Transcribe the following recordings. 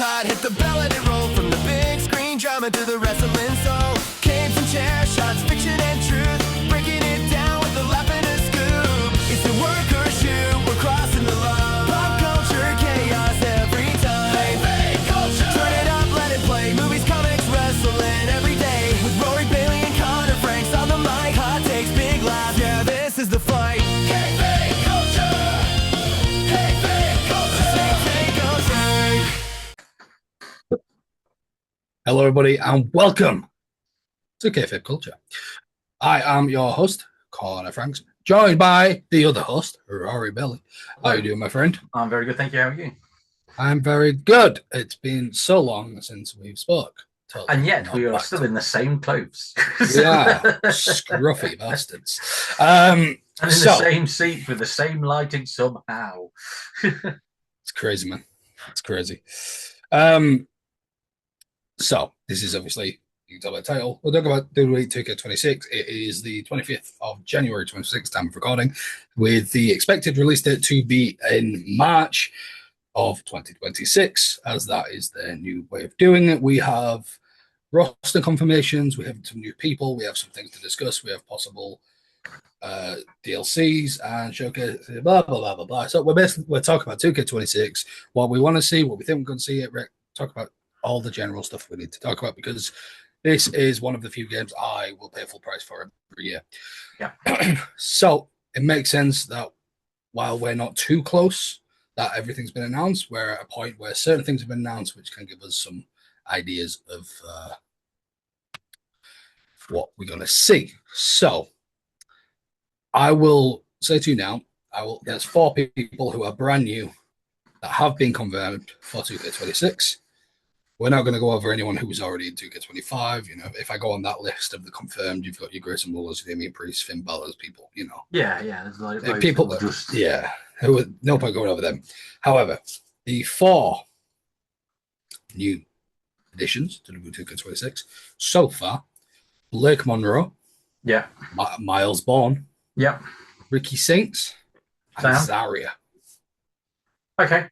hot, hit the bell and it rolled from the big screen drama to the wrestling soul. Came from chair shots, fiction and truth, breaking it down with a laugh and a scoop. It's the work or shoot, we're crossing the line. Pop culture chaos every time. Kayfabe Culture. Turn it up, let it play. Movies, comics, wrestling every day. With Rory, Bailey, and Connor Franks on the mic. Hot takes, big laughs. Yeah, this is the fight. Kayfabe Culture. Kayfabe Culture. Take on take. Hello, everybody, and welcome to Kayfabe Culture. I am your host, Connor Franks, joined by the other host, Rory Bailey. How are you doing, my friend? I'm very good, thank you. How are you? I'm very good. It's been so long since we've spoke. Totally And yet we are back still to- in the same clothes. We are scruffy bastards. And in the So same seat with the same lighting somehow. it's crazy, man. It's crazy. So this is obviously, you can tell by the title, we'll talk about WWE 2K26. It is the 25th of January 26th, time of recording, with the expected release date to be in March of 2026, as that is their new way of doing it. We have roster confirmations, we have some new people, we have some things to discuss, we have possible DLCs and showcase, blah, blah, blah, blah, blah. So we're talking about 2K26, what we want to see, what we think we're going to see it, talk about all the general stuff we need to talk about, because this is one of the few games I will pay full price for every year. Yeah. So it makes sense that while we're not too close, that everything's been announced, we're at a point where certain things have been announced, which can give us some ideas of what we're going to see. So I will say to you now, there's 4 people who are brand new that have been confirmed for 2K26. We're not going to go over anyone who's already in 2K25. You know, if I go on that list of the confirmed, you've got your Grayson Wallers, Damian Priest, Finn Balor's people, you know. Yeah. There's like People that, just... no point going over them. However, the 4 new additions to WWE 2K26 so far: Blake Monroe, Yeah. Miles Bourne, Yeah. Ricky Saints, and Sam. Zarya. Okay.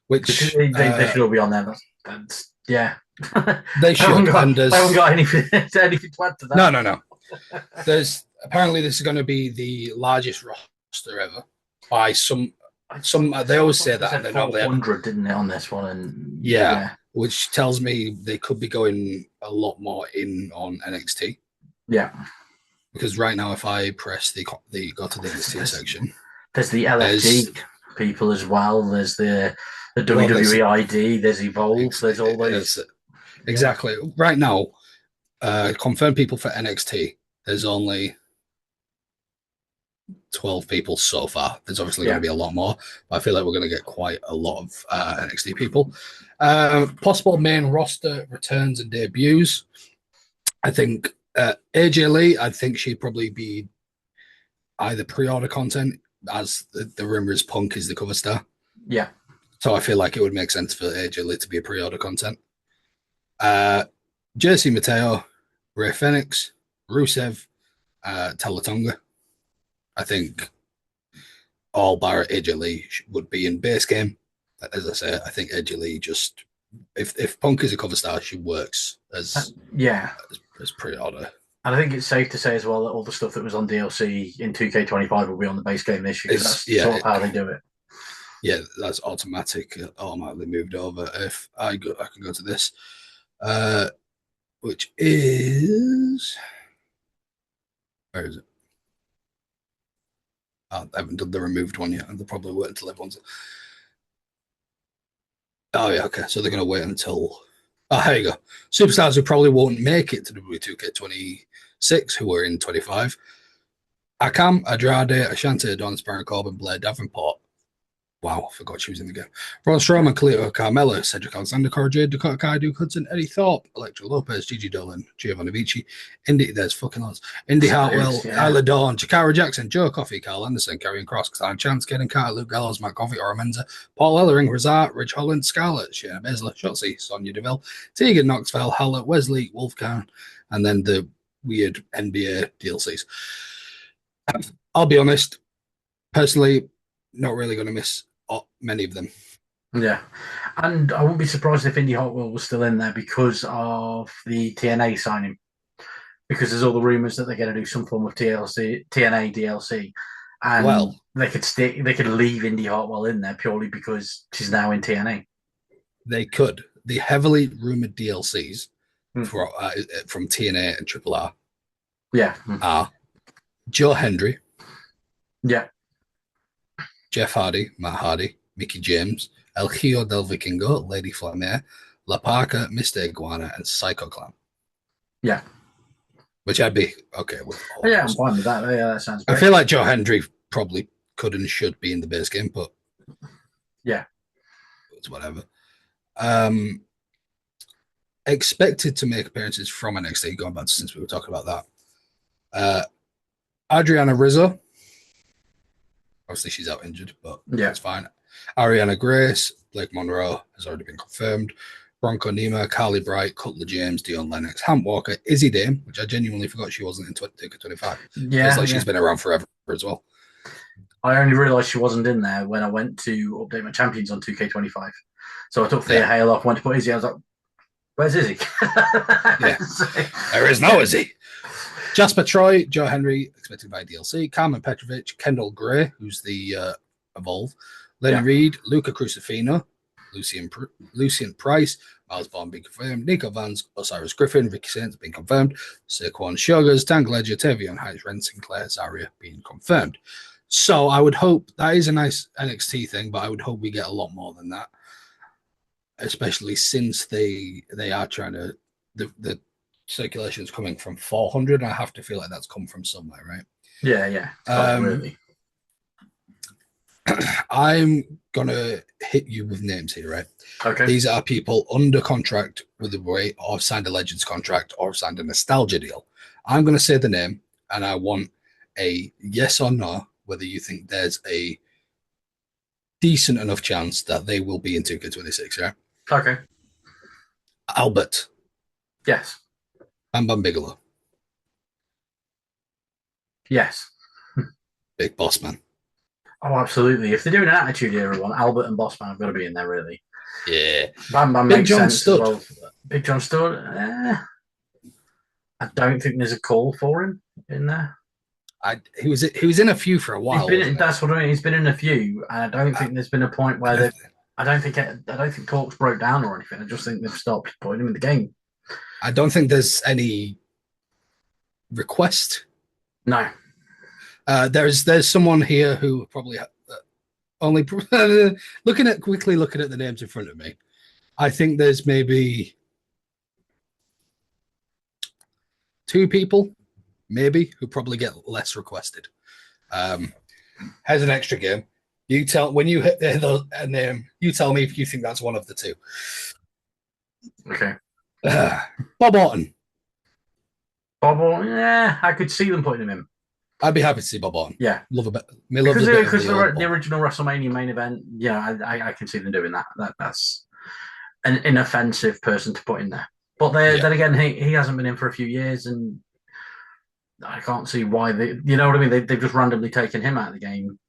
Which They should all be on there. That's yeah. They should. I haven't got anything to add to that. No. There's apparently this is going to be the largest roster ever by some. They always say that, and they normally 400, didn't they, on this one? And yeah, which tells me they could be going a lot more in on NXT. Yeah, because right now, if I press the go to the NXT section, there's the LFG people as well. There's the WWE ID. There's Evolve. There's all those. Exactly. Right now, confirmed people for NXT. There's only 12 people so far. There's obviously going to be a lot more, but I feel like we're going to get quite a lot of NXT people. Possible main roster returns and debuts. I think AJ Lee, I think she'd probably be either pre-order content, as the rumor is Punk is the cover star. Yeah. So I feel like it would make sense for AJ Lee to be a pre-order content. JC Mateo, Ray Phoenix, Rusev, Talatonga. I think all bar AJ Lee would be in base game. As I say, I think AJ Lee just, if Punk is a cover star, she works as pre-order. And I think it's safe to say as well that all the stuff that was on DLC in 2K25 will be on the base game this year. That's sort of how they do it. Yeah, that's automatically moved over. If I can go to this, which is, where is it? I haven't done the removed one yet, and they'll probably wait until everyone's. Oh yeah, okay. So they're going to wait until. Oh, here you go. Superstars who probably won't make it to W2K26, who are in 25. Akam, Andrade, Ashante, Adonis, Baron Corbin, Blair Davenport. Wow, I forgot she was in the game. Braun Strowman, Cleo, Carmella, Cedric Alexander, Cora Jade, Dakota Kai, Duke Hudson, Eddie Thorpe, Electra Lopez, Gigi Dolan, Giovanni Vici, there's fucking lots. Indy Hartwell, Isla Dawn, Jakara Jackson, Joe Coffey, Carl Anderson, Karrion Kross, Xan Chance, Kaden Carter, Luke Gallows, Matt Coffey, Ora Menza, Paul Ellering, Razak, Rich Holland, Scarlett, Shayna Baszler, Shotzi, Sonya Deville, Tegan Knoxville, Hallett, Wesley, Wolfgang, and then the weird NBA DLCs. I'll be honest, personally, not really going to miss many of them. Yeah, and I wouldn't be surprised if Indy Hartwell was still in there because of the TNA signing. Because there's all the rumors that they're going to do some form of TNA DLC, and Well, they could leave Indy Hartwell in there purely because she's now in TNA. they could. The heavily rumored DLCs Hmm. from TNA and Triple R Yeah, are Joe Hendry, yeah, Jeff Hardy, Matt Hardy, Mickey James, El Hijo del Vikingo, Lady Flamer, La Parca, Mr. Iguana, and Psycho Clown, yeah, which I'd be okay with all yeah. I'm those. fine with that. Yeah, that sounds I great. feel like Joe Hendry probably could and should be in the base game, but Yeah, it's whatever. Um, Expected to make appearances from NXT, going back to since we were talking about that. Adriana Rizzo, obviously she's out injured, but yeah, that's fine. Ariana Grace, Blake Monroe has already been confirmed. Bronco Nima, Carly Bright, Cutler James, Dion Lennox, Hamp Walker, Izzy Dame, which I genuinely forgot she wasn't in 25. Feels yeah, like yeah. she's been around forever as well. I only realised she wasn't in there when I went to update my champions on 2K25. So I took Thea Yeah. Hale off, went to put Izzy. I was like, "Where's Izzy?" Yeah. So, There is no Izzy. Jasper Troy, Joe Henry, expected by DLC, Carmen Petrovic, Kendall Gray, who's the Evolve, Lenny Yeah. Reed, Luca Crucifino, Lucian Price, Miles Bond being confirmed, Nico Vance, Osiris Griffin, Ricky Saints being confirmed, Saquon Sugars, Dan Ledger, Tavion Heights, Ren Sinclair, Zaria being confirmed. So I would hope that is a nice NXT thing, but I would hope we get a lot more than that, especially since they are trying to the circulation is coming from 400. I have to feel like that's come from somewhere, right? yeah. Really. I'm gonna hit you with names here, right? Okay. These are people under contract with the way, or signed a Legends contract, or signed a nostalgia deal. I'm gonna say the name, and I want a yes or no whether you think there's a decent enough chance that they will be in 2K26, right? Okay. Albert, Yes. Bam Bam Bigelow, Yes. Big Boss Man. Oh, absolutely. If they're doing an Attitude Era one, Albert and Bossman have got to be in there, really. Yeah. Bam Bam Big makes John sense Studd. as well. Big John Studd. I don't think there's a call for him in there. He was in a few for a while. That's what I mean. He's been in a few, and I don't think there's been a point where they've. I don't think talks broke down or anything. I just think they've stopped putting him in the game. I don't think there's any request. No. There's someone here who probably only looking at the names in front of me. I think there's maybe 2 people, maybe, who probably get less requested. Here's an extra game. You tell when you hit a name. You tell me if you think that's one of the 2. Okay. Bob Orton. I could see them putting him in. I'd be happy to see Bob Orton. Yeah. Love a bit. Because the original WrestleMania main event, I can see them doing that. That's an inoffensive person to put in there. But then again, he hasn't been in for a few years, and I can't see why you know what I mean? They've just randomly taken him out of the game.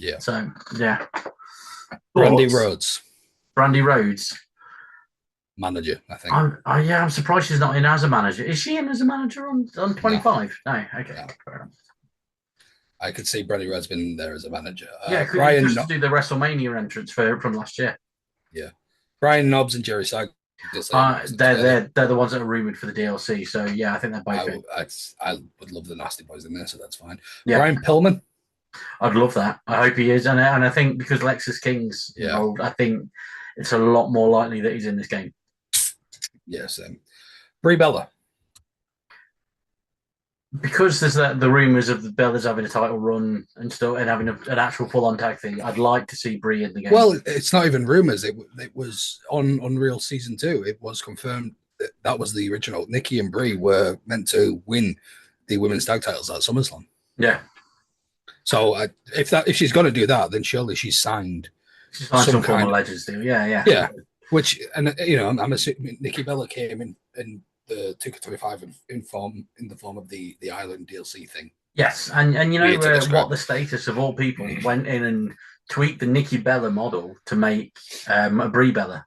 Yeah. So, yeah. Brandy Rhodes. Brandy Rhodes. Manager, I think. I'm surprised she's not in as a manager. Is she in as a manager on 25? No. Okay. No. Fair enough. I could see Brandy Rhodes been there as a manager. Brian just do the WrestleMania entrance from last year. Yeah. Brian Knobs and Jerry Sag. They're the ones that are rumored for the DLC. So yeah, I think they're both. I would love the Nasty Boys in there, so that's fine. Yeah. Brian Pillman. I'd love that. I hope he is, and I think because Lexus King's involved, I think it's a lot more likely that he's in this game. Yes, Brie Bella. Because there's the rumours of the Bellas having a title run and still and having an actual full-on tag thing, I'd like to see Brie in the game. Well, it's not even rumours. It was on Unreal Season 2. It was confirmed that was the original. Nikki and Brie were meant to win the women's tag titles at SummerSlam. Yeah. So if she's going to do that, then surely she's signed. She's signed some form of Legends deal. Yeah. Yeah. Which, and I'm assuming Nikki Bella came in the 2K25 in the form of the Island DLC thing. Yes, and you Weird to know describe. what the status of all people went in and tweaked the Nikki Bella model to make a Brie Bella.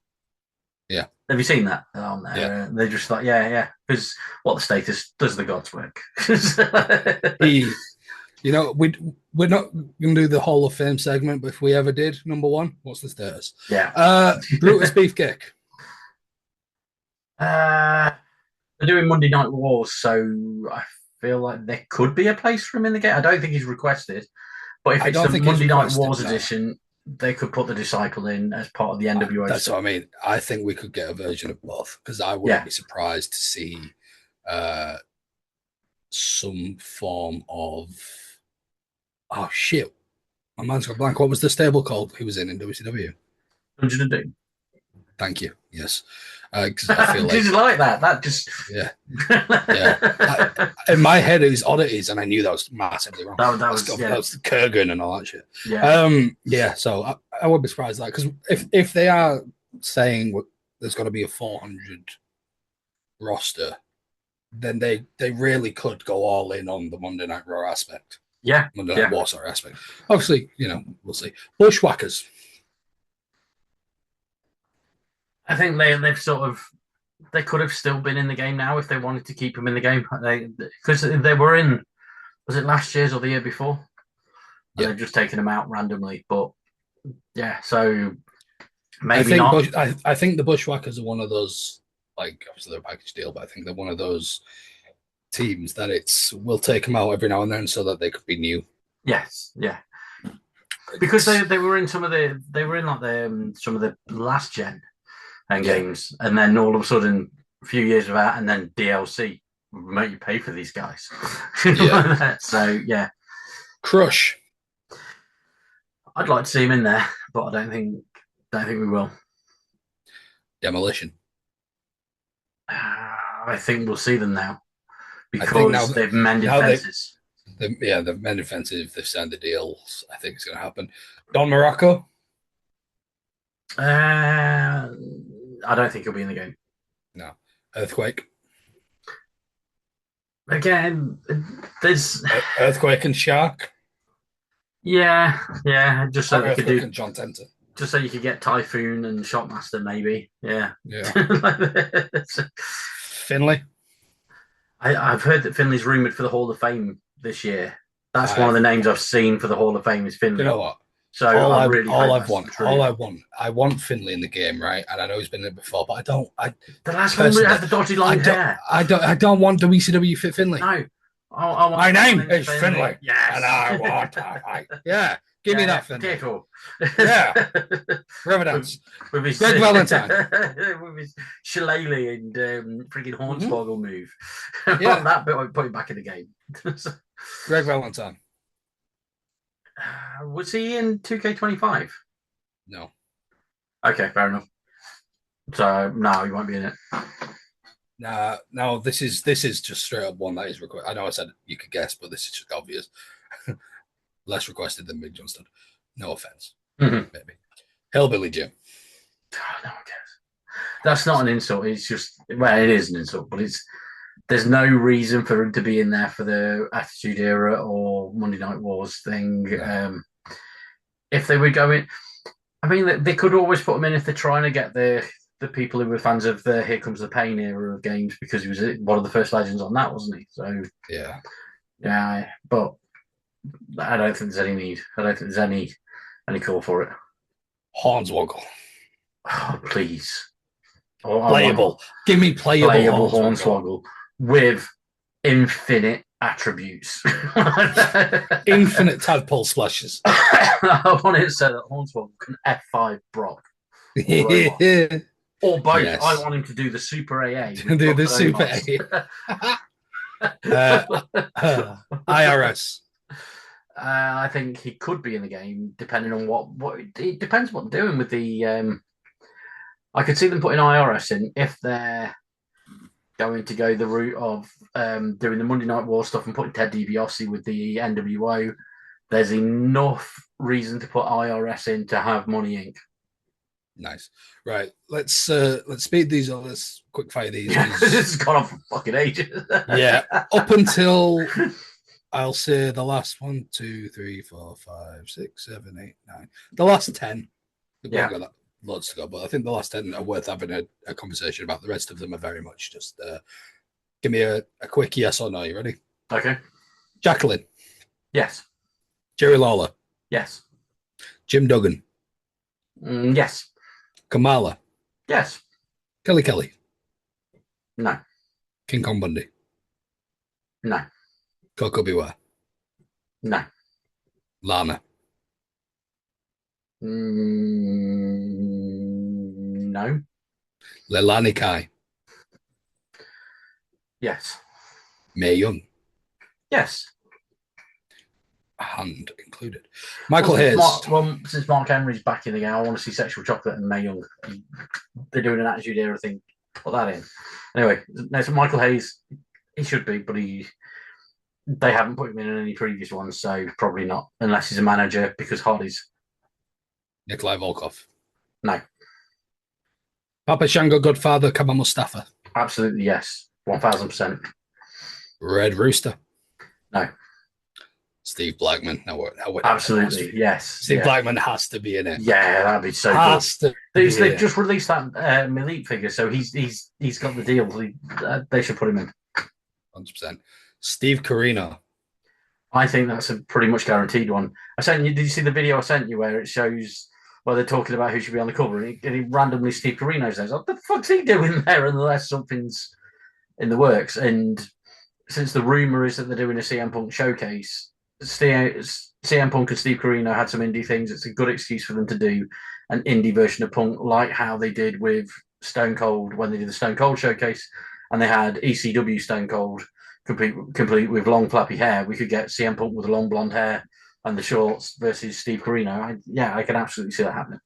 Yeah. Have you seen that on there? Yeah. They're just like, yeah, because what the status does the gods work. You know, we're not going to do the Hall of Fame segment, but if we ever did, number one, what's the status? Yeah. Brutus Beefcake. They're doing Monday Night Wars, so I feel like there could be a place for him in the game. I don't think he's requested, but if I it's don't the think he's Monday Night requested, Wars no. edition, they could put the Disciple in as part of the NWO That's stuff. what I mean. I think we could get a version of both because I wouldn't be surprised to see some form of. Oh shit! My mind's got blank. What was the stable called he was in WCW? Dungeon and Doom. Thank you. Yes, because I feel like Did you like that? That just yeah. In my head, it was oddities, and I knew that was massively wrong. that was Kurgan and all that shit. Yeah. So I would be surprised that because if they are saying there's going to be a 400 roster, then they really could go all in on the Monday Night Raw aspect. Yeah. Monday Night War aspect. Obviously, we'll see. Bushwhackers. I think they could have still been in the game now if they wanted to keep them in the game. Because they were in, was it last year's or the year before? And they've just taken them out randomly. But yeah, so maybe not. I think the Bushwhackers are one of those, like, obviously they're a package deal, but I think they're one of those teams that we'll take them out every now and then so that they could be new. Yes, yeah. Because they were in some of the last gen games, and then all of a sudden a few years of that, and then DLC will make you pay for these guys. So yeah, Crush. I'd like to see him in there, but I don't think we will. Demolition. I think we'll see them now because they've mended fences. They've mended fences. They've signed the deals. I think it's going to happen. Don Morocco. I don't think he'll be in the game. No. Earthquake. Again, there's Earthquake and Shark. Yeah. Just so they could do John Tenter. Just so you could get Typhoon and Shockmaster, maybe. Yeah. Finley. I've heard that Finley's rumored for the Hall of Fame this year. That's one of the names I've seen for the Hall of Fame is Finley. You know what? So I want Finley in the game, right? And I know he's been there before, but I don't. The last one we had the dodgy long hair. I don't want WCW fit Finley. No, my name is Finley. Yes, and I want to fight. Yeah, give me that Finley. Careful. Yeah, Riverdance. With his Greg Valentine, with his shillelagh and freaking Hornswoggle move. Yeah, that bit I put him back in the game. Greg Valentine. Was he in 2K25? No. Okay, fair enough. So no, he won't be in it. No. This is just straight up one that is requested. I know I said you could guess, but this is just obvious. Less requested than Big John Studd. No offense, maybe. Hillbilly Jim. Oh, no one cares. That's not an insult. It's just it is an insult, but there's no reason for him to be in there for the Attitude Era or Monday Night Wars thing. Yeah. If they were going, I mean, they could always put him in if they're trying to get the people who were fans of the Here Comes the Pain era of games because he was one of the first legends on that, wasn't he? So yeah, but I don't think there's any need. I don't think there's any call for it. Hornswoggle. Oh, please. Playable. Give me playable Hornswoggle with infinite attributes. Infinite tadpole splashes. I want it so that Hornswoggle can F5 Brock. Or both. Yes. I want him to do the Super AA. Do the Super AA. IRS. I think he could be in the game, depending on what it depends what they're doing with the. I could see them putting IRS in if they're going to go the route of doing the Monday Night War stuff and putting Ted DiBiase with the NWO. There's enough reason to put IRS in to have Money Inc. Nice. Right. Let's speed these up. Let's quick fire these. This has gone on for fucking ages. Yeah. Up until I'll say the last 1, 2, 3, 4, 5, 6, 7, 8, 9. The last 10. We've got that loads to go, but I think the last 10 are worth having a conversation about. The rest of them are very much just give me a quick yes or no. You ready? Okay. Jacqueline. Yes. Jerry Lawler. Yes. Jim Duggan. Yes. Kamala. Yes. Kelly. No. King Kong Bundy. No. Coco Beware. No. Lana. No. Leilani Kai. Yes. Mae Young. Yes. Hand included. Michael Hayes. Since Mark Henry's back in the game, I want to see Sexual Chocolate and Mae Young. They're doing an Attitude Era thing. Put that in. Anyway, next Michael Hayes. He should be, but they haven't put him in any previous ones, so probably not, unless he's a manager, because Hardy's. Nikolai Volkov. No. Papa Shango Godfather Kamal Mustafa. Absolutely yes. 1000%. Red Rooster. No. Steve Blackman. Absolutely yes. Steve Blackman has to be in it. Yeah, that'd be so good. They've just released that Elite figure, so he's got the deal. They should put him in. 100%. Steve Corino. I think that's a pretty much guaranteed one. I sent you. Did you see the video I sent you where it shows where they're talking about who should be on the cover, and he randomly Steve Corino says, "What the fuck's he doing there?" Unless something's in the works. And since the rumor is that they're doing a CM Punk showcase, CM Punk and Steve Corino had some indie things. It's a good excuse for them to do an indie version of Punk, like how they did with Stone Cold when they did the Stone Cold showcase, and they had ECW Stone Cold complete with long flappy hair. We could get CM Punk with the long blonde hair and the shorts versus Steve Corino. I can absolutely see that happening.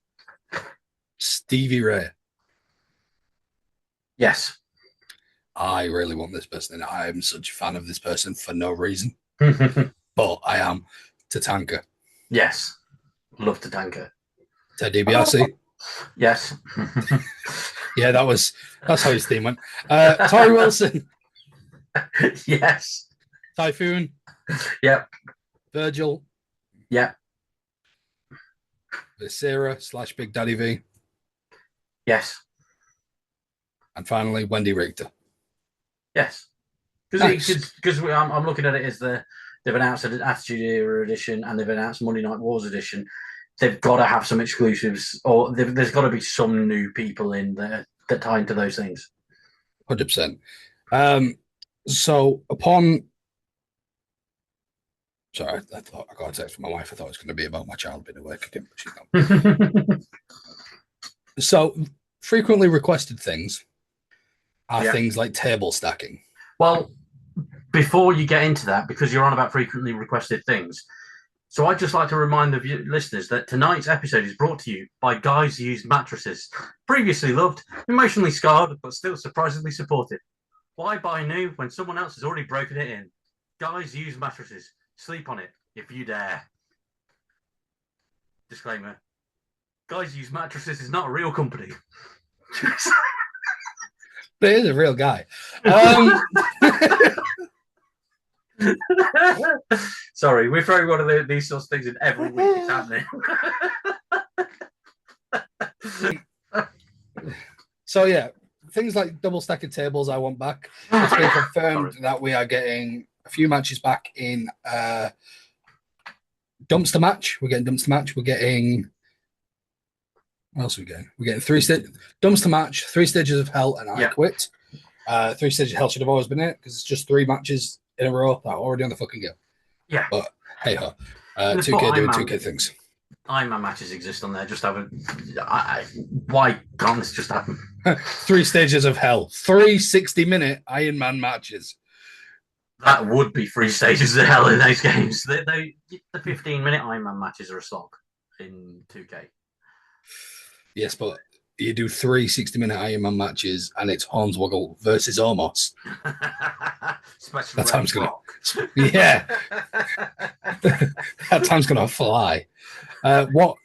Stevie Ray. Yes. I really want this person. I am such a fan of this person for no reason. But I am. Tatanka. Yes. Love Tatanka. Ted DiBiase. Yes. Yeah, that's how his theme went. Tori Wilson. Yes. Typhoon. Yep. Virgil. Yep. Sarah / Big Daddy V. Yes. And finally, Wendy Richter. Yes. Because I'm looking at it as they've announced an Attitude Era edition and they've announced Monday Night Wars edition. They've got to have some exclusives, or there's got to be some new people in there that tie into those things. 100%. So upon... Sorry, I thought I got a text from my wife. I thought it was going to be about my child being awake again, but she's not. So frequently requested things are things like table stacking. Well, before you get into that, because you're on about frequently requested things, so I'd just like to remind the listeners that tonight's episode is brought to you by Guys Used Mattresses. Previously loved, emotionally scarred, but still surprisingly supported. Why buy new when someone else has already broken it in? Guys Used Mattresses. Sleep on it if you dare. Disclaimer. Guys Used Mattresses is not a real company. But it is a real guy. Sorry, we're throwing one of these sorts of things in every week. It's happening. So yeah, things like double stacking tables I want back. It's been confirmed that we are getting a few matches back in dumpster match. We're getting dumpster match. We're getting... What else are we getting? We're getting dumpster match, 3 stages of hell, and I quit. 3 stages of hell should have always been it because it's just 3 matches in a row that are already on the fucking game. Yeah. But hey ho. 2K doing 2K things. Iron Man matches exist on there. Just have a... why can't this just happen? 3 stages of hell. 3 60-minute Iron Man matches. That would be 3 stages of hell in those games. The 15-minute Iron Man matches are a slog in 2K. Yes, but you do 3 60-minute Iron Man matches and it's Hornswoggle versus Omos. That time's going to... Yeah. That time's going to fly. What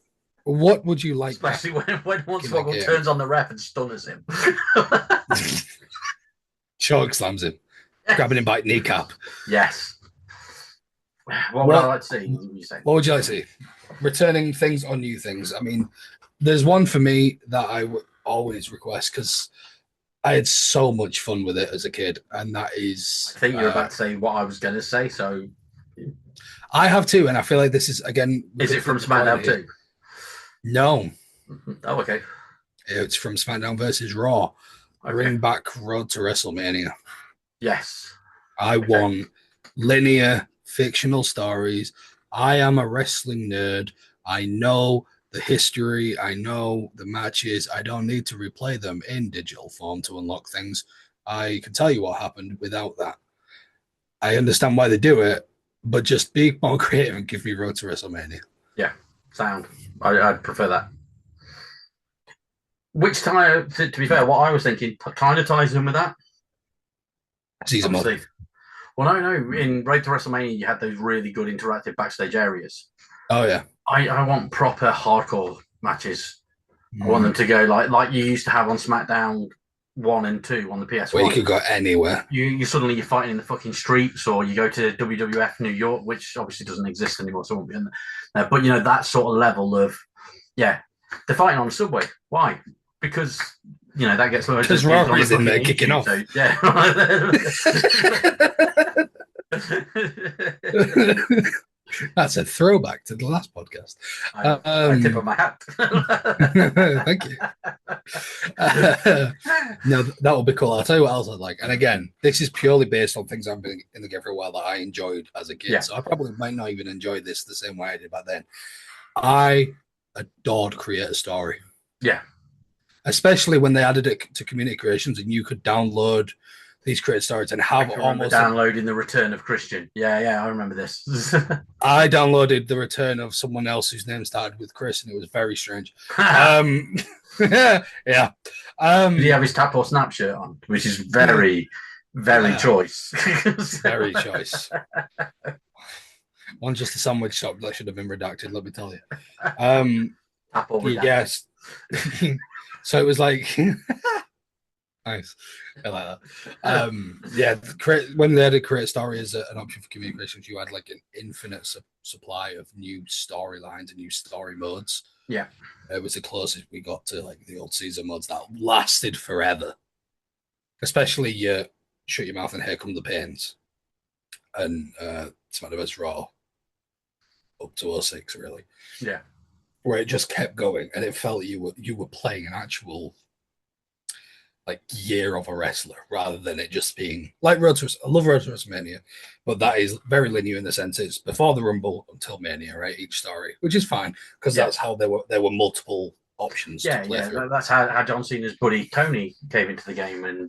would you like? Especially when Hornswoggle turns on the ref and stunners him. Choke slams him. Grabbing him by kneecap. Yes. What would I like to see? What would you say? What would you like to see? Returning things or new things? I mean, there's one for me that I would always request because I had so much fun with it as a kid, and that is. I think you're about to say what I was going to say, so. I have too, and I feel like this is, again. Is it from SmackDown 2? No. Oh, okay. It's from SmackDown versus Raw. Okay. Bring back Road to WrestleMania. Yes. I want linear fictional stories. I am a wrestling nerd. I know the history. I know the matches. I don't need to replay them in digital form to unlock things. I can tell you what happened without that. I understand why they do it, but just be more creative and give me Road to WrestleMania. Yeah, sound. I'd prefer that. Which to be fair, what I was thinking kind of ties in with that. Season one. Well, no. In Road to WrestleMania, you had those really good interactive backstage areas. Oh yeah. I want proper hardcore matches. I want them to go like you used to have on SmackDown 1 and 2 on the PS1. Where you could go anywhere. You suddenly you're fighting in the fucking streets, or you go to WWF New York, which obviously doesn't exist anymore, so it won't be in there. But that sort of level of they're fighting on the subway. Why? Because that gets loads of people Rory's in there kicking off. So, yeah. That's a throwback to the last podcast. I tip of my hat. Thank you. No, that would be cool. I'll tell you what else I'd like. And again, this is purely based on things I've been in the game for a while that I enjoyed as a kid. Yeah. So I probably might not even enjoy this the same way I did back then. I adored Creator Story. Yeah. Especially when they added it to community creations and you could download these creator stories and have almost downloading the return of Christian. Yeah, I remember this. I downloaded the return of someone else whose name started with Chris, and it was very strange. Yeah. Did he have his tap or snap shirt on, which is very, very choice. Very choice. One just a sandwich shop that should have been redacted. Let me tell you. Tap or redacted. Yes. So it was like. Nice. I like that. When they had a create story as an option for communications, you had like an infinite supply of new storylines and new story modes. Yeah. It was the closest we got to like the old season modes that lasted forever. Especially Shut Your Mouth and Here Come the Pains. And SmackDown vs. Raw up to 06, really. Yeah. Where it just kept going and it felt you were playing an actual year of a wrestler rather than it just being like I love Road to WrestleMania, but that is very linear in the sense it's before the Rumble until Mania, right? Each story, which is fine because that's how there were multiple options. Yeah, to play through. That's how John Cena's buddy Tony came into the game, and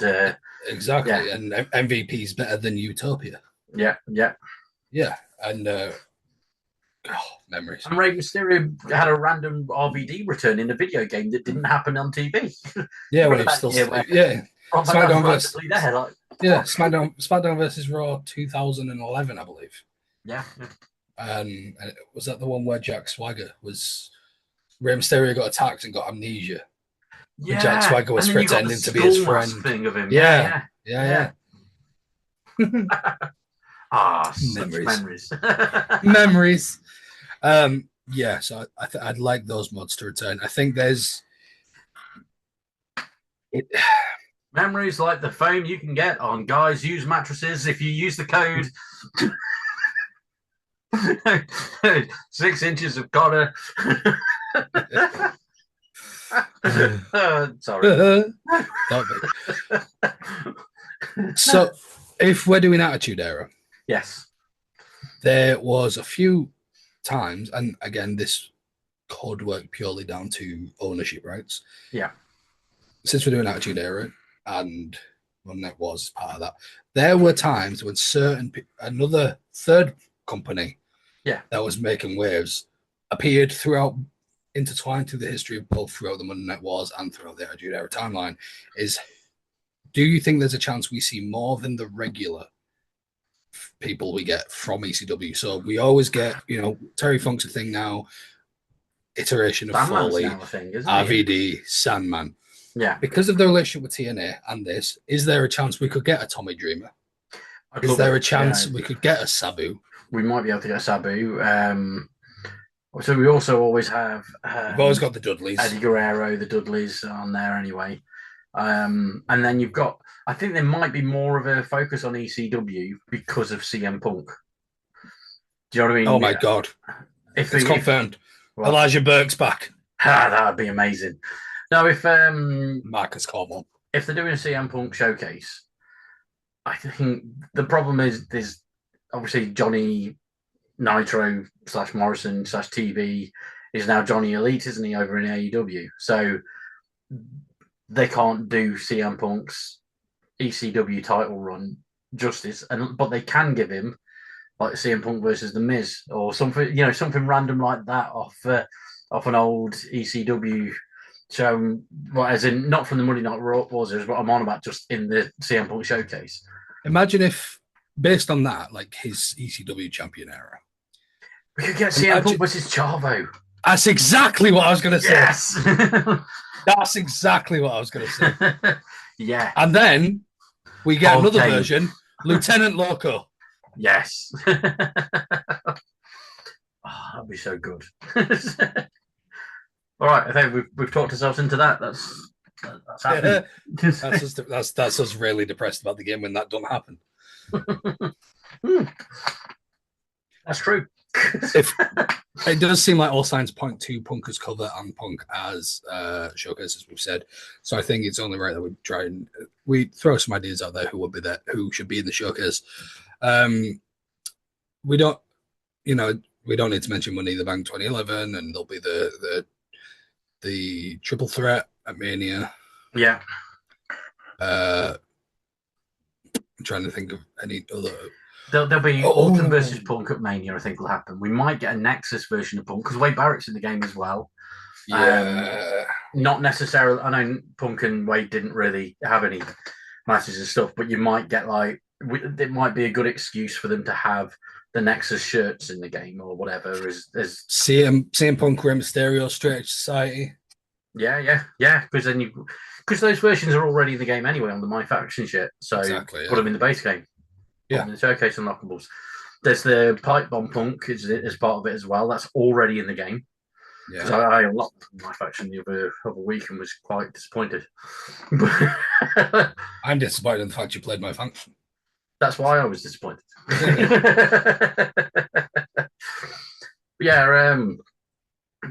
exactly, and MVP's better than Utopia. Yeah, and memories. And Rey Mysterio had a random RVD return in a video game that didn't happen on TV. Yeah, when it's still SmackDown versus SmackDown versus Raw 2011, I believe. Yeah. And was that the one where Jack Swagger was Rey Mysterio got attacked and got amnesia? Yeah. And Jack Swagger was pretending to be his friend. Thing of him. Yeah. Memories. Memories. So I'd like those mods to return. I think there's memories like the foam you can get on Guys Use Mattresses if you use the code 6 inches of Goddard. Sorry. So if we're doing Attitude Era, yes, there was a few times, and again, this could work purely down to ownership rights. Yeah. Since we're doing Attitude Era, and when that was part of that, there were times when another third company that was making waves appeared intertwined through the history of both throughout the Monday Night Wars and throughout the Attitude Era timeline. Do you think there's a chance we see more than the regular people we get from ECW? So we always get, Terry Funk's a thing now, iteration of Sandman's Foley, RVD, Sandman. Yeah. Because of the relationship with TNA and this, is there a chance we could get a Tommy Dreamer? Is there a chance we could get a Sabu? we might be able to get Sabu. So we also always have We've always got the Dudleys. Eddie Guerrero, the Dudleys on there anyway. And then you've got, I think there might be more of a focus on ECW because of CM Punk. Do you know what I mean? Oh my God. If it's confirmed. Well, Elijah Burke's back. That would be amazing. Now, if Marcus Cornwall. If they're doing a CM Punk showcase, I think the problem is there's obviously Johnny Nitro / Morrison / TV is now Johnny Elite, isn't he, over in AEW? So they can't do CM Punk's ECW title run justice, but they can give him like CM Punk versus The Miz or something, something random like that off an old ECW show. Well, as in not from the Monday Night Raw was what I'm on about, just in the CM Punk showcase. Imagine if, based on that, like his ECW champion era, we could get CM Punk versus Chavo. That's exactly what I was going to say. Yes. That's exactly what I was going to say. Yeah. And then we get another version, Lieutenant Loco. Yes. That'd be so good. All right, I think we've talked ourselves into that. That's happening. That's us really depressed about the game when that don't happen. That's true. It does seem like all signs point to Punk as cover and Punk as showcase, as we've said. So I think it's only right that we try and we throw some ideas out there who will be there, who should be in the showcase. We don't need to mention Money in the Bank 2011, and there'll be the triple threat at Mania. Yeah. I'm trying to think of any other. There'll be Orton versus Punk at Mania, I think will happen. We might get a Nexus version of Punk because Wade Barrett's in the game as well. Yeah. Not necessarily. I know Punk and Wade didn't really have any matches and stuff, but you might get it might be a good excuse for them to have the Nexus shirts in the game or whatever. As CM Punk, Rey Mysterio, Straight Edge Society. Yeah. Because those versions are already in the game anyway on the My Faction shit. So exactly, put them in the base game. Yeah. In the showcase unlockables. There's the Pipe Bomb Punk as part of it as well. That's already in the game. Yeah. So I unlocked My Faction the other week and was quite disappointed. I'm disappointed in the fact you played My Faction. That's why I was disappointed. Yeah,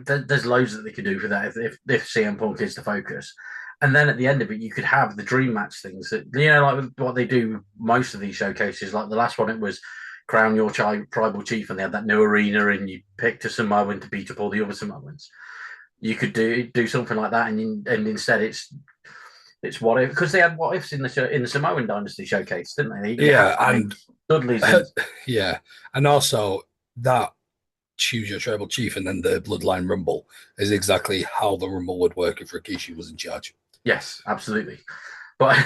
there's loads that they could do for that if CM Punk is the focus. And then at the end of it, you could have the dream match things that, like what they do most of these showcases. Like the last one, it was crown your tribal chief, and they had that new arena, and you picked a Samoan to beat up all the other Samoans. You could do something like that, and instead it's what if, because they had what ifs in the Samoan Dynasty showcase, didn't they? And Dudley's. Yeah, and also that choose your tribal chief and then the Bloodline Rumble is exactly how the Rumble would work if Rikishi was in charge. Yes, absolutely. But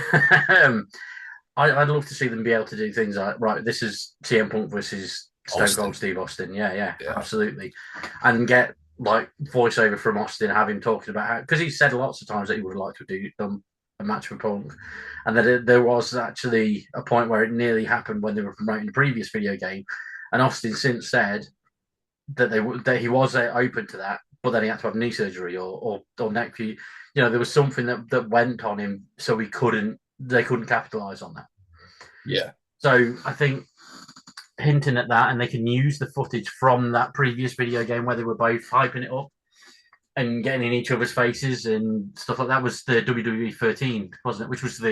I'd love to see them be able to do things like, right, this is CM Punk versus Stone Cold Steve Austin. Yeah, absolutely. And get like voiceover from Austin, have him talking about how, because he said lots of times that he would like to do a match with Punk. And that there was actually a point where it nearly happened when they were promoting the previous video game. And Austin since said that he was open to that, but then he had to have knee surgery or neck. There was something that went on him, so they couldn't capitalize on that. Yeah. So I think hinting at that, and they can use the footage from that previous video game where they were both hyping it up and getting in each other's faces and stuff like that. Was the WWE 13, wasn't it? Which was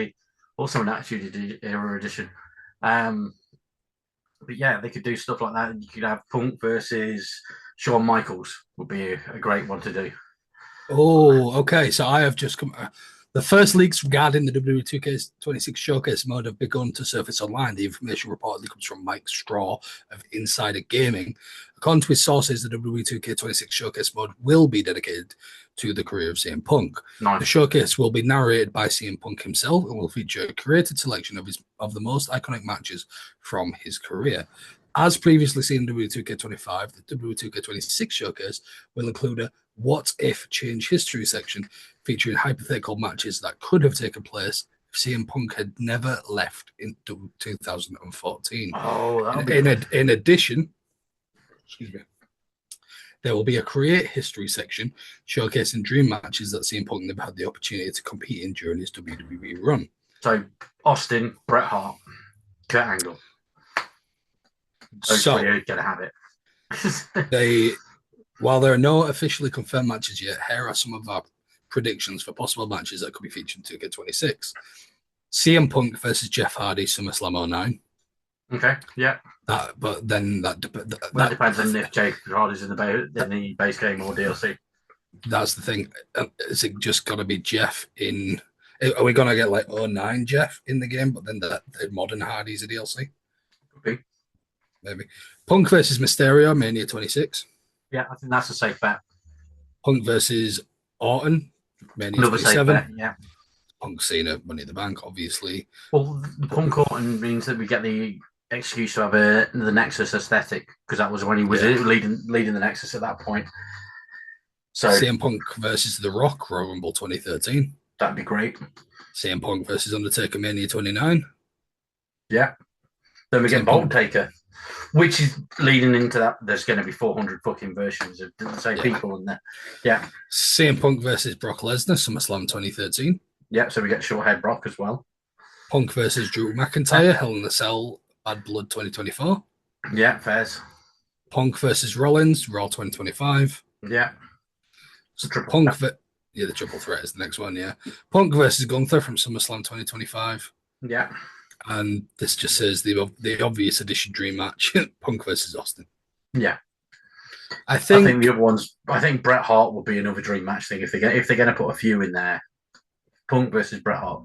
also an Attitude Era edition. But yeah, they could do stuff like that. You could have Punk versus Shawn Michaels would be a great one to do. Oh, okay. So I have just come. The first leaks regarding the WWE 2K26 showcase mode have begun to surface online. The information reportedly comes from Mike Straw of Insider Gaming. According to his sources, the WWE 2K26 showcase mode will be dedicated to the career of CM Punk. Nice. The showcase will be narrated by CM Punk himself and will feature a curated selection of the most iconic matches from his career. As previously seen in WWE 2K25, the WWE 2K26 showcase will include a What If Change History section featuring hypothetical matches that could have taken place CM Punk had never left in 2014. Oh, that'll be In addition, excuse me, there will be a create history section showcasing dream matches that CM Punk never had the opportunity to compete in during his WWE run. so Austin, Bret Hart, Kurt Angle. Those three are going to have it. While there are no officially confirmed matches yet, here are some of our predictions for possible matches that could be featured in 2K26. CM Punk versus Jeff Hardy, SummerSlam 09. Okay, yeah. That depends on if Jake Hardy's in the base game or DLC. That's the thing. Is it just got to be Jeff in? Are we going to get like 09 Jeff in the game, but then the modern Hardy's a DLC? Could be. Maybe. Punk versus Mysterio, Mania 26. Yeah, I think that's a safe bet. Punk versus Orton, Mania Another 27. safe bet, yeah. Punk Cena, Money in the Bank, obviously. Well, the Punk Orton means that we get the excuse to have the Nexus aesthetic, because that was when he was leading the Nexus at that point. So CM Punk versus The Rock, Royal Rumble 2013. That'd be great. CM Punk versus Undertaker, Mania 29. Yeah. Then we get Bolt Taker, which is leading into that. There's going to be 400 fucking versions of the same people in there. Yeah. CM Punk versus Brock Lesnar, SummerSlam 2013. Yeah, so we get Shorthead Brock as well. Punk versus Drew McIntyre, Hell in a Cell, Bad Blood 2024. Yeah, fairs. Punk versus Rollins, Raw 2025. Yeah. So the triple threat is the next one, yeah. Punk versus Gunther from SummerSlam 2025. Yeah. And this just says the obvious addition dream match, Punk versus Austin. Yeah. I think the other ones. I think Bret Hart will be another dream match thing if they're going to put a few in there. Punk versus Bret Hart.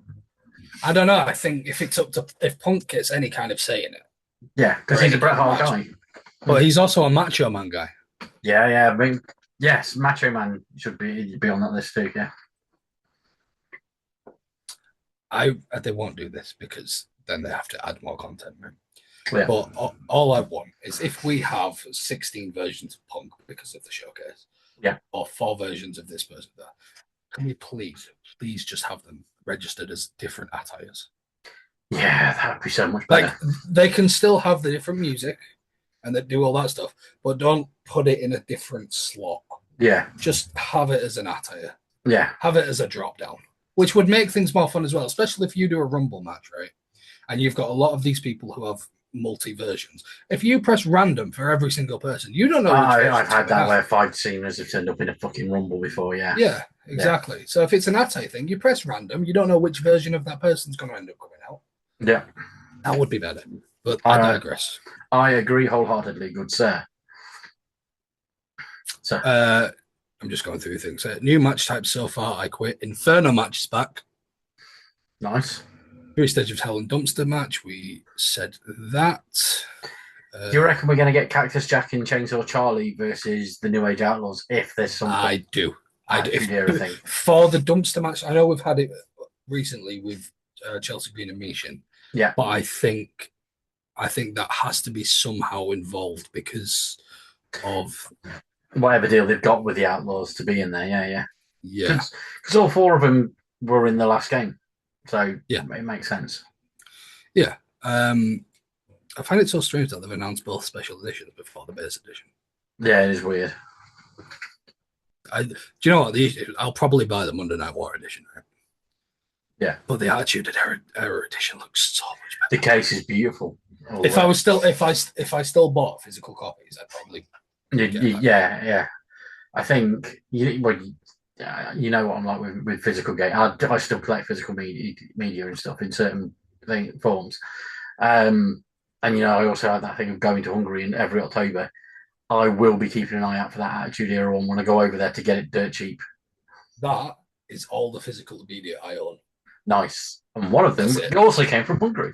I don't know. I think if Punk gets any kind of say in it, yeah, because he's a Bret Hart guy, but he's also a Macho Man guy. Yeah. I mean, yes, Macho Man should be on that list too. Yeah. They won't do this because then they have to add more content. Right? Yeah. But all I want is if we have 16 versions of Punk because of the showcase, or 4 versions of this person there, can we please just have them registered as different attires? Yeah, that would be so much better. Like they can still have the different music and they do all that stuff, but don't put it in a different slot. Yeah. Just have it as an attire. Yeah. Have it as a drop down, which would make things more fun as well, especially if you do a Rumble match, right? And you've got a lot of these people who have multi versions. If you press random for every single person, you don't know. I've had that where 5 seniors have turned up in a fucking Rumble before. Yeah. Yeah, exactly. So if it's an attire thing, you press random. You don't know which version of that person's going to end up coming out. Yeah, that would be better. But I digress. I agree wholeheartedly, good sir. So I'm just going through things. New match types so far. I quit. Inferno match is back. Nice. 3 Stage of Hell and Dumpster match. We said that. Do you reckon we're going to get Cactus Jack and Chainsaw Charlie versus the New Age Outlaws if there's something? I do. Everything. For the Dumpster match, I know we've had it recently with Chelsea Green and Mishin. Yeah. But I think that has to be somehow involved because of whatever deal they've got with the Outlaws to be in there. Yeah. Because all 4 of them were in the last game. So it makes sense. Yeah. I find it so strange that they've announced both special editions before the base edition. Yeah, it is weird. Do you know what? I'll probably buy the Monday Night War edition, right? Yeah. But the Attitude Era edition looks so much better. The case is beautiful. If I still bought physical copies, I'd probably. Yeah. I think you know what I'm like with physical game. I still collect physical media and stuff in certain forms. And I also have that thing of going to Hungary every October. I will be keeping an eye out for that Attitude Era one when I go over there to get it dirt cheap. That is all the physical media I own. Nice. And one of them also came from Hungary.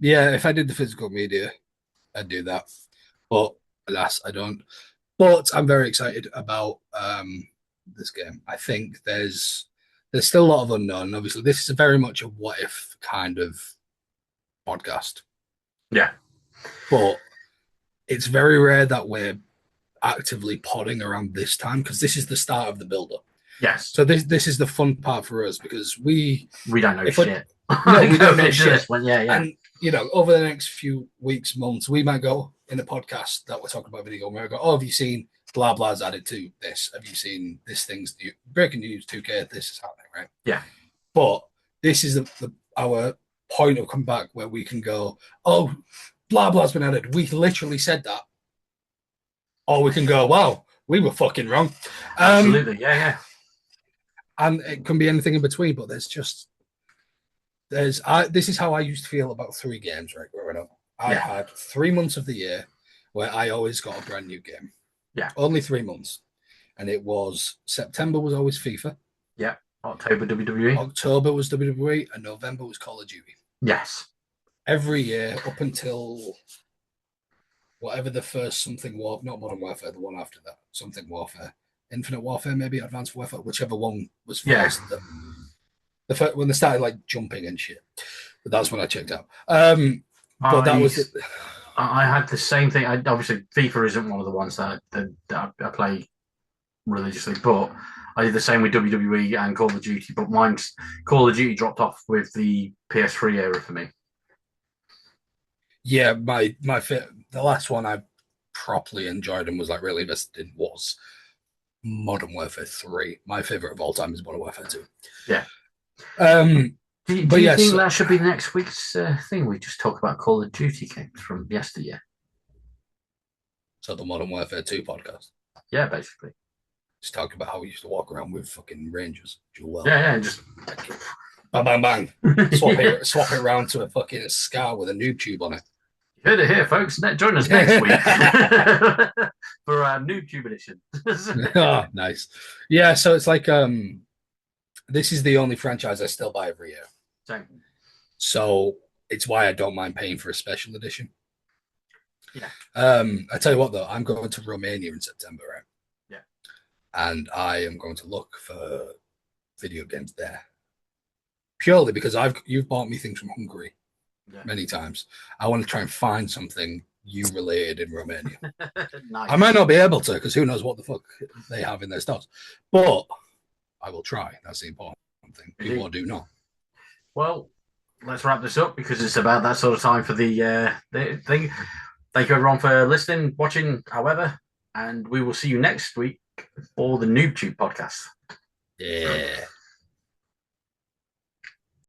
Yeah. If I did the physical media, I'd do that. But alas, I don't. But I'm very excited about this game. I think there's still a lot of unknown. Obviously, this is very much a what if kind of podcast. Yeah. But it's very rare that we're actively podding around this time because this is the start of the build-up. Yes. So this is the fun part for us because we don't know shit. No, we don't know shit. This one. Yeah. And over the next few weeks, months, we might go in a podcast that we're talking about video game. We might go, have you seen blah blah's added to this? Have you seen this thing's new? Breaking news 2K? This is happening, right? Yeah. But this is our point of comeback where we can go, blah blah's been added. We literally said that. Or we can go, wow, we were fucking wrong. Absolutely, yeah. And it can be anything in between, but this is how I used to feel about 3 games, right, growing up. I had 3 months of the year where I always got a brand new game. Yeah. Only 3 months. And it was September was always FIFA. Yeah. October WWE. October was WWE and November was Call of Duty. Yes. Every year up until whatever the first something war, not Modern Warfare, the one after that, something Warfare, Infinite Warfare, maybe Advanced Warfare, whichever one was first. Yeah. The first, when they started like jumping and shit, but that's when I checked out. But that was it. I had the same thing. Obviously, FIFA isn't one of the ones that I play religiously, but I did the same with WWE and Call of Duty. But mine's Call of Duty dropped off with the PS3 era for me. Yeah, the last one I properly enjoyed and was like really invested in was Modern Warfare 3. My favorite of all time is Modern Warfare 2. Yeah. Do you yes, think that should be next week's thing? We just talk about Call of Duty games from yesteryear. So the Modern Warfare 2 podcast. Yeah, basically. Just talking about how we used to walk around with fucking Rangers. Yeah, just bang, bang, bang. Swap it around to a fucking scar with a noob tube on it. You heard it here, folks. Join us next week for our noob tube edition. Oh, nice. Yeah, so it's like this is the only franchise I still buy every year. Same. So it's why I don't mind paying for a special edition. Yeah. I tell you what though, I'm going to Romania in September, right? Yeah. And I am going to look for video games there. Purely because you've bought me things from Hungary many times. I want to try and find something you related in Romania. Nice. I might not be able to because who knows what the fuck they have in their stores. But I will try. That's the important thing. People do not. Well, let's wrap this up because it's about that sort of time for the thing. Thank you everyone for listening, watching, however, and we will see you next week for the NoobTube podcast. Yeah.